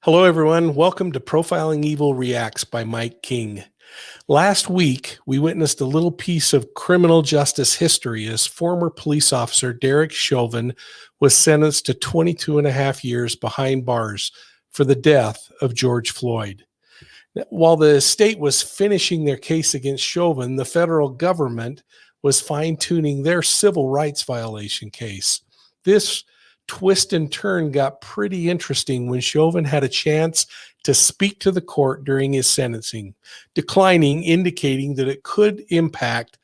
Hello, everyone. Welcome to Profiling Evil Reacts by Mike King. Last week, we witnessed a little piece of criminal justice history as former police officer Derek Chauvin was sentenced to 22 and a half years behind bars for the death of George Floyd. While the state was finishing their case against Chauvin, the federal government was fine-tuning their civil rights violation case. This twist and turn got pretty interesting when Chauvin had a chance to speak to the court during his sentencing, declining, indicating that it could impact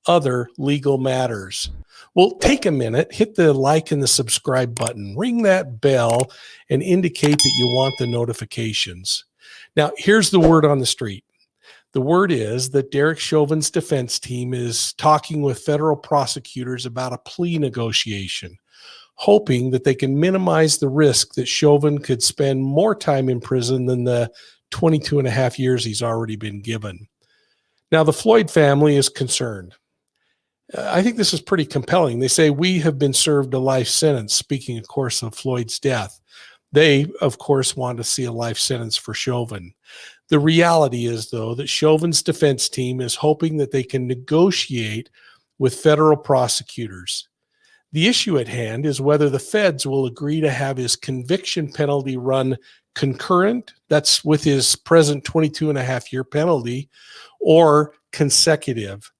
other legal matters. Well, take a minute, hit the like and the subscribe button, ring that bell, and indicate that you want the notifications. Now, here's the word on the street. The word is that Derek Chauvin's defense team is talking with federal prosecutors about a plea negotiation, hoping that they can minimize the risk that Chauvin could spend more time in prison than the 22 and a half years he's already been given. Now, the Floyd family is concerned. I think this is pretty compelling. They say, we have been served a life sentence, speaking, of course, of Floyd's death. They, of course, want to see a life sentence for Chauvin. The reality is, though, that Chauvin's defense team is hoping that they can negotiate with federal prosecutors. The issue at hand is whether the feds will agree to have his conviction penalty run concurrent, that's with his present 22 and a half year penalty, or consecutive.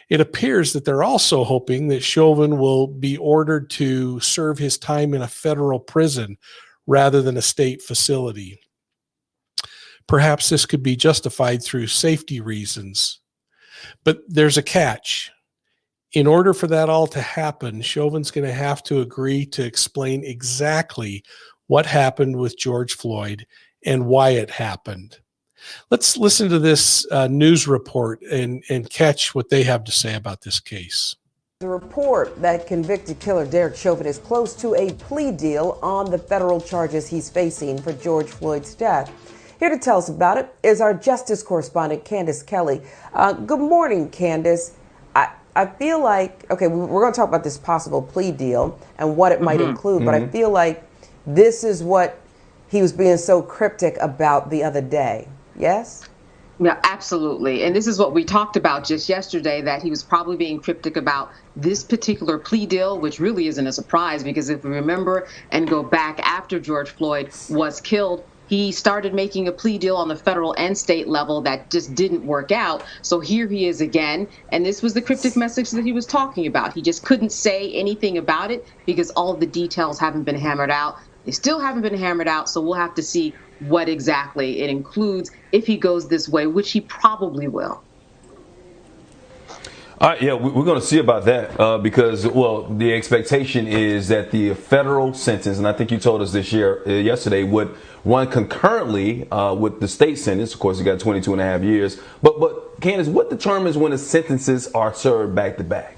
It appears that they're also hoping that Chauvin will be ordered to serve his time in a federal prison rather than a state facility. Perhaps this could be justified through safety reasons. But there's a catch. In order for that all to happen, Chauvin's going to have to agree to explain exactly what happened with George Floyd and why it happened. Let's listen to this news report and catch what they have to say about this case. The report that convicted killer Derek Chauvin is close to a plea deal on the federal charges he's facing for George Floyd's death. Here to tell us about it is our justice correspondent, Candace Kelly. Good morning, Candace. I feel like, okay, we're going to talk about this possible plea deal and what it might include, but I feel like this is what he was being so cryptic about the other day. Yes? Yeah, absolutely. And this is what we talked about just yesterday, that he was probably being cryptic about this particular plea deal, which really isn't a surprise because if we remember and go back after George Floyd was killed, he started making a plea deal on the federal and state level that just didn't work out. So here he is again. And this was the cryptic message that he was talking about. He just couldn't say anything about it because all of the details haven't been hammered out. They still haven't been hammered out. So we'll have to see what exactly it includes if he goes this way, which he probably will. Yeah, we're going to see about that because, well, the expectation is that the federal sentence, and I think you told us yesterday, would run concurrently with the state sentence. Of course, you got 22 and a half years. But Candace, what determines when the sentences are served back to back?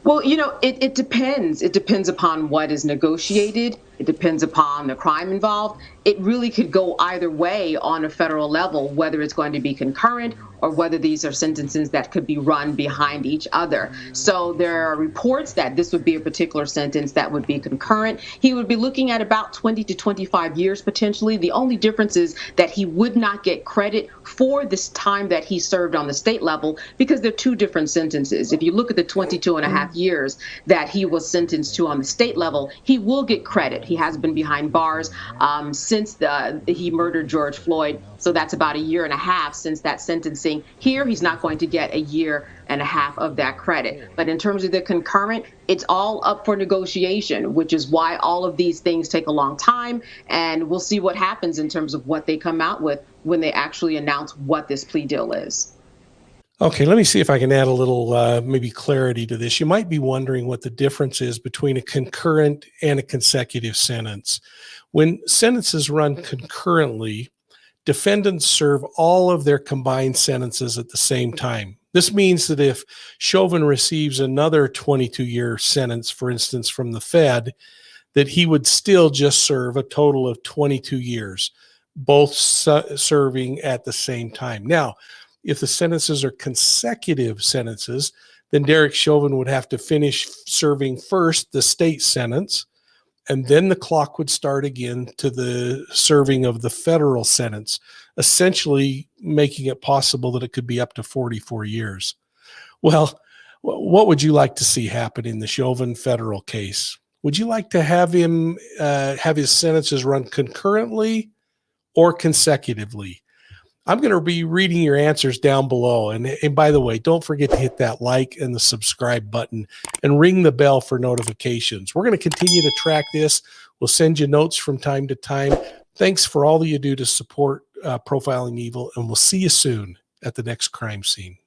Well, you know, it depends. It depends upon what is negotiated. It depends upon the crime involved. It really could go either way on a federal level, whether it's going to be concurrent or whether these are sentences that could be run behind each other. So there are reports that this would be a particular sentence that would be concurrent. He would be looking at about 20 to 25 years potentially. The only difference is that he would not get credit for this time that he served on the state level because they're two different sentences. If you look at the 22 and a half years that he was sentenced to on the state level, he will get credit. He has been behind bars since he murdered George Floyd. So that's about a year and a half since that sentencing. Here, he's not going to get a year and a half of that credit. But in terms of the concurrent, it's all up for negotiation, which is why all of these things take a long time. And we'll see what happens in terms of what they come out with when they actually announce what this plea deal is. Okay, let me see if I can add a little maybe clarity to this. You might be wondering what the difference is between a concurrent and a consecutive sentence. When sentences run concurrently, defendants serve all of their combined sentences at the same time. This means that if Chauvin receives another 22-year sentence, for instance, from the Fed, that he would still just serve a total of 22 years, both serving at the same time. Now, if the sentences are consecutive sentences, then Derek Chauvin would have to finish serving first the state sentence and then the clock would start again to the serving of the federal sentence, essentially making it possible that it could be up to 44 years. Well, what would you like to see happen in the Chauvin federal case? Would you like to have him have his sentences run concurrently or consecutively? I'm going to be reading your answers down below. And by the way, don't forget to hit that like and the subscribe button and ring the bell for notifications. We're going to continue to track this. We'll send you notes from time to time. Thanks for all that you do to support Profiling Evil, and we'll see you soon at the next crime scene.